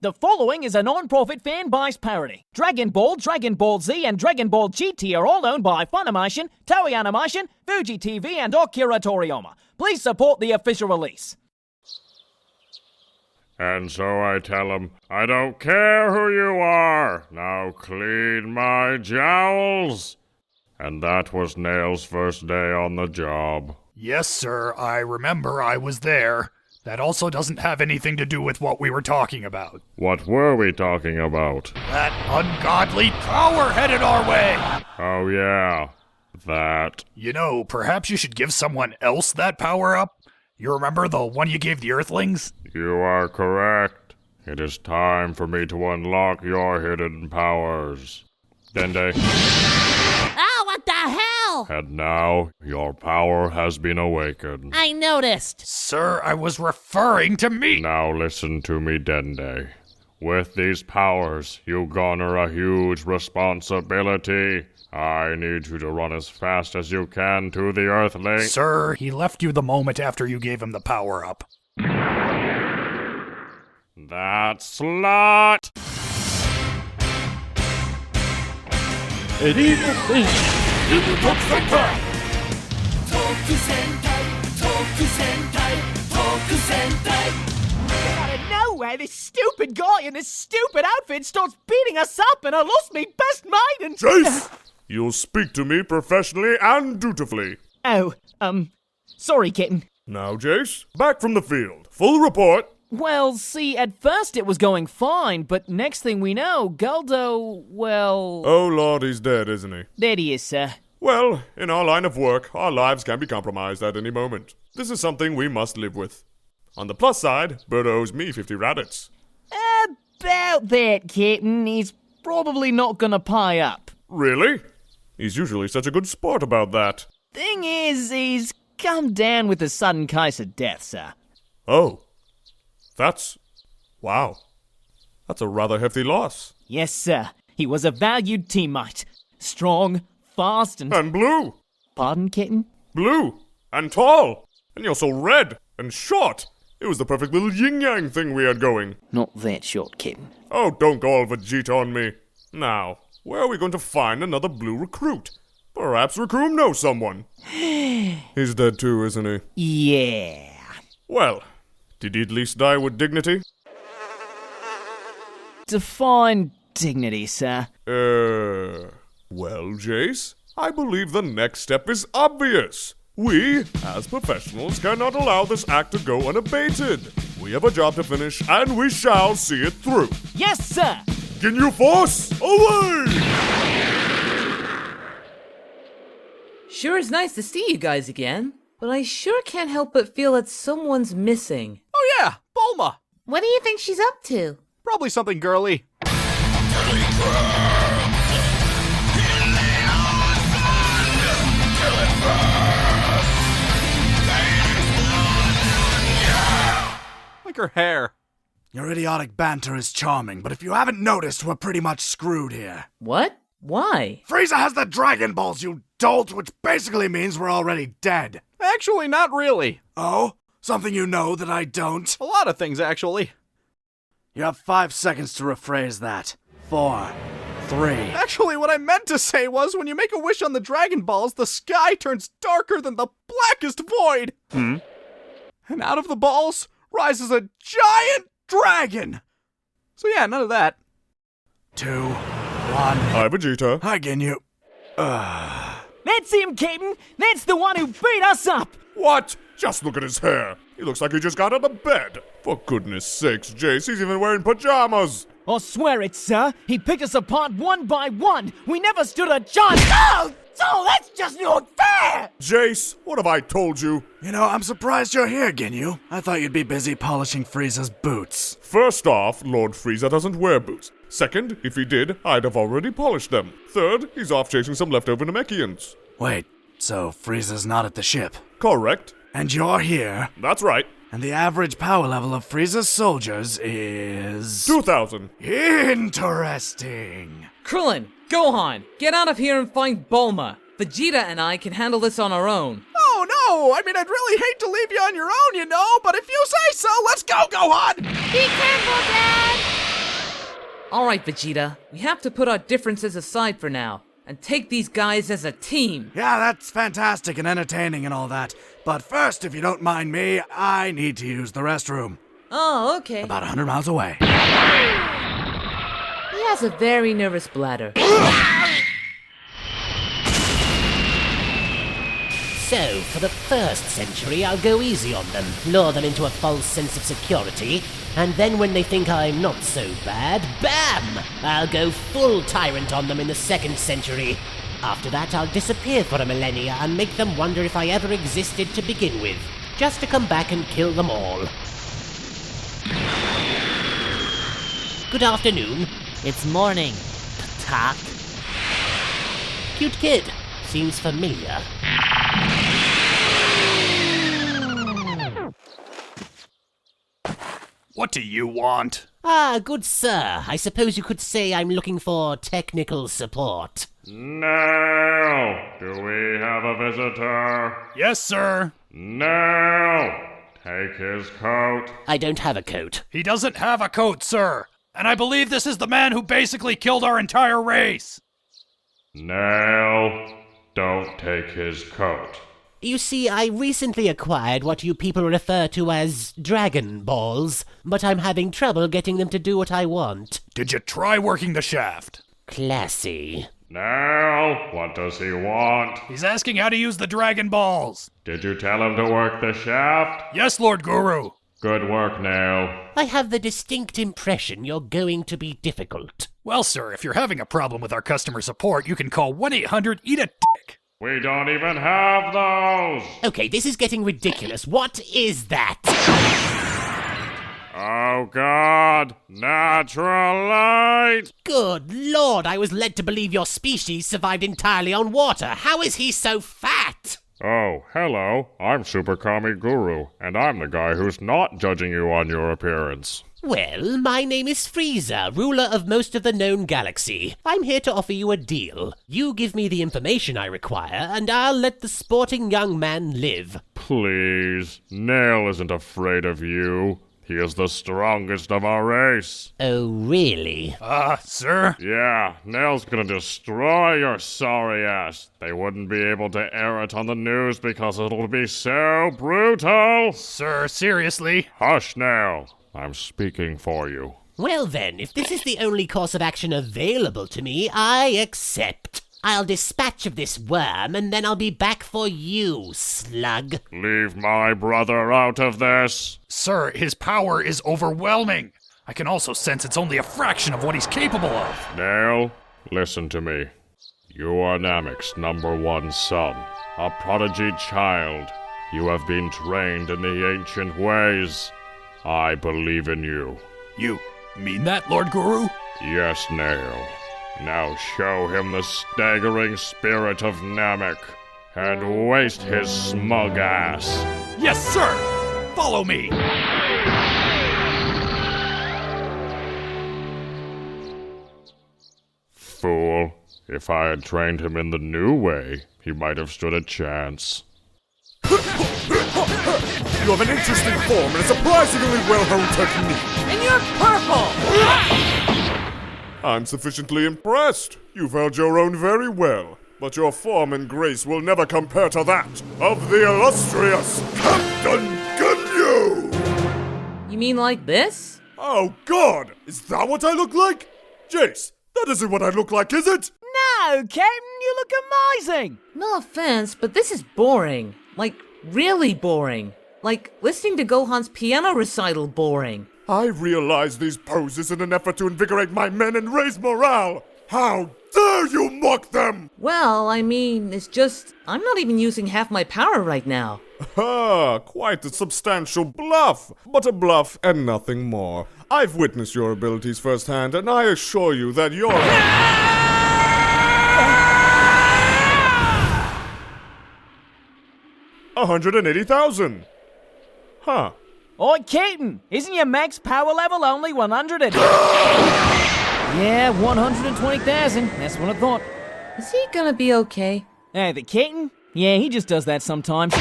The following is a non-profit fan-biased parody. Dragon Ball, Dragon Ball Z, and Dragon Ball GT are all owned by Funimation, Toei Animation, Fuji TV, and Akira Toriyama. Please support the official release. And so I tell him, I don't care who you are, now clean my jowls. And that was Nail's first day on the job. Yes, sir, I remember I was there. That also doesn't have anything to do with what we were talking about. What were we talking about? That ungodly power headed our way! Oh yeah, that. You know, perhaps you should give someone else that power up? You remember the one you gave the Earthlings? You are correct. It is time for me to unlock your hidden powers. Dende. Oh, what the hell? And now, your power has been awakened. I noticed. Sir, I was referring to me! Now listen to me, Dende. With these powers, you garner a huge responsibility. I need you to run as fast as you can to the Earthling. Sir, he left you the moment after you gave him the power up. That slut! An evil thing in the Tokusentai! Out of nowhere, this stupid guy in this stupid outfit starts beating us up, and I lost me best mate and... Jeice! You'll speak to me professionally and dutifully. Oh, sorry, kitten. Now, Jeice, back from the field. Full report. Well, see, at first it was going fine, but next thing we know, Guldo, well... Oh, Lord, he's dead, isn't he? There he is, sir. Well, in our line of work, our lives can be compromised at any moment. This is something we must live with. On the plus side, Bert owes me 50 rabbits. About that, kitten. He's probably not gonna pie up. Really? He's usually such a good sport about that. Thing is, he's come down with a sudden case of death, sir. Oh. Wow. That's a rather hefty loss. Yes, sir. He was a valued teammate. Strong, fast, and... And blue. Pardon, kitten? Blue. And tall. And you're so red. And short. It was the perfect little yin-yang thing we had going. Not that short, kitten. Oh, don't go all Vegeta on me. Now, where are we going to find another blue recruit? Perhaps Raccoon knows someone. He's dead too, isn't he? Yeah. Well, did he at least die with dignity? Define dignity, sir. Well, Jeice, I believe the next step is obvious. We, as professionals, cannot allow this act to go unabated. We have a job to finish, and we shall see it through. Yes, sir! Ginyu Force, away! Sure is nice to see you guys again, but I sure can't help but feel that someone's missing. Oh yeah, Bulma! What do you think she's up to? Probably something girly. Like her hair. Your idiotic banter is charming, but if you haven't noticed, we're pretty much screwed here. What? Why? Frieza has the Dragon Balls, you dolt, which basically means we're already dead. Actually, not really. Oh? Something you know that I don't? A lot of things, actually. You have 5 seconds to rephrase that. 4, 3... Actually, what I meant to say was, when you make a wish on the Dragon Balls, the sky turns darker than the blackest void! And out of the balls rises a giant dragon! So yeah, none of that. 2, 1... Hi, Vegeta. Hi, Ginyu. That's him, kitten! That's the one who beat us up! What? Just look at his hair. He looks like he just got out of bed. For goodness sakes, Jeice, he's even wearing pajamas. I swear it, sir. He picked us apart one by one. We never stood a chance. Oh, that's just not fair! Jeice, what have I told you? You know, I'm surprised you're here, Ginyu. I thought you'd be busy polishing Frieza's boots. First off, Lord Freeza doesn't wear boots. Second, if he did, I'd have already polished them. Third, he's off chasing some leftover Namekians. Wait, so Frieza's not at the ship? Correct. And you're here? That's right. And the average power level of Frieza's soldiers is... 2,000. Interesting. Krillin, Gohan, get out of here and find Bulma. Vegeta and I can handle this on our own. Oh no! I mean, I'd really hate to leave you on your own, you know, but if you say so, let's go, Gohan! Be careful, Dad! Alright, Vegeta. We have to put our differences aside for now, and take these guys as a team. Yeah, that's fantastic and entertaining and all that. But first, if you don't mind me, I need to use the restroom. Oh, okay. About 100 miles away. He has a very nervous bladder. So, for the first century, I'll go easy on them, lure them into a false sense of security, and then when they think I'm not so bad, BAM! I'll go full tyrant on them in the second century. After that, I'll disappear for a millennia and make them wonder if I ever existed to begin with, just to come back and kill them all. Good afternoon. It's morning. Talk. Cute kid. Seems familiar. What do you want? Ah, good sir. I suppose you could say I'm looking for technical support. No! Do we have a visitor? Yes, sir. No! Take his coat. I don't have a coat. He doesn't have a coat, sir. And I believe this is the man who basically killed our entire race. No! Don't take his coat. You see, I recently acquired what you people refer to as Dragon Balls, but I'm having trouble getting them to do what I want. Did you try working the shaft? Classy. Now, what does he want? He's asking how to use the Dragon Balls. Did you tell him to work the shaft? Yes, Lord Guru. Good work now. I have the distinct impression you're going to be difficult. Well, sir, if you're having a problem with our customer support, you can call 1-800-EAT-A-DICK. We don't even have those! Okay, this is getting ridiculous. What is that? Oh God! Natural light! Good lord, I was led to believe your species survived entirely on water. How is he so fat? Oh, hello. I'm Super Kami Guru, and I'm the guy who's not judging you on your appearance. Well, my name is Freeza, ruler of most of the known galaxy. I'm here to offer you a deal. You give me the information I require, and I'll let the sporting young man live. Please, Nail isn't afraid of you. He is the strongest of our race. Oh, really? Sir? Yeah, Nail's gonna destroy your sorry ass. They wouldn't be able to air it on the news because it'll be so brutal. Sir, seriously? Hush, Nail. I'm speaking for you. Well then, if this is the only course of action available to me, I accept. I'll dispatch of this worm, and then I'll be back for you, slug. Leave my brother out of this. Sir, his power is overwhelming. I can also sense it's only a fraction of what he's capable of. Nail, listen to me. You are Namek's #1 son, a prodigy child. You have been trained in the ancient ways. I believe in you. You mean that, Lord Guru? Yes, Nail. Now show him the staggering spirit of Namek, and waste his smug ass. Yes, sir! Follow me! Fool. If I had trained him in the new way, he might have stood a chance. You have an interesting form and a surprisingly well-honed technique. And you're purple! I'm sufficiently impressed. You've held your own very well, but your form and grace will never compare to that of the illustrious Captain Ginyu! You mean like this? Oh God! Is that what I look like? Jeice, that isn't what I look like, is it? No, Captain, you look amazing! No offense, but this is boring. Like, really boring. Like, listening to Gohan's piano recital boring. I realize these poses in an effort to invigorate my men and raise morale. How dare you mock them! Well, I mean, it's just, I'm not even using half my power right now. Ah, quite a substantial bluff, but a bluff and nothing more. I've witnessed your abilities firsthand, and I assure you that you're... 180,000. Huh. Oi, Captain, isn't your max power level only 100 and... Yeah, 120,000. That's what I thought. Is he gonna be okay? Hey, the Captain? Yeah, he just does that sometimes.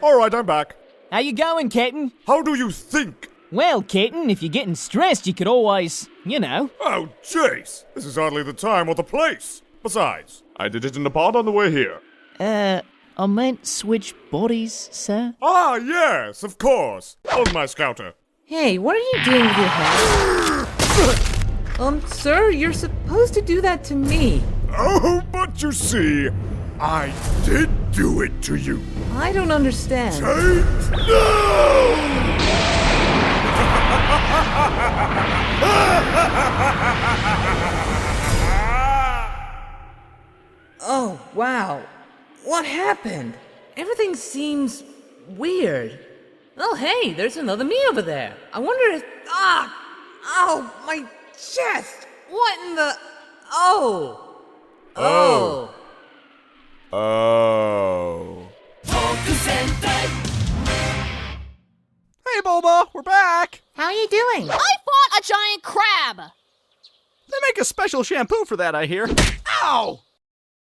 All right, I'm back. How you going, Captain? How do you think? Well, Kitten, if you're getting stressed, you could always, you know. Oh, Jeice! This is hardly the time or the place. Besides, I did it in the pod on the way here. I meant switch bodies, sir. Ah, yes, of course. Hold my scouter. Hey, what are you doing with your head? Sir, you're supposed to do that to me. Oh, but you see, I did do it to you. I don't understand. No! Oh, wow. What happened? Everything seems weird. Oh, hey, there's another me over there. I wonder if... Oh, my chest! What in the... Oh! Hey, Bulma, we're back! How are you doing? I fought a giant crab! They make a special shampoo for that, I hear. Ow!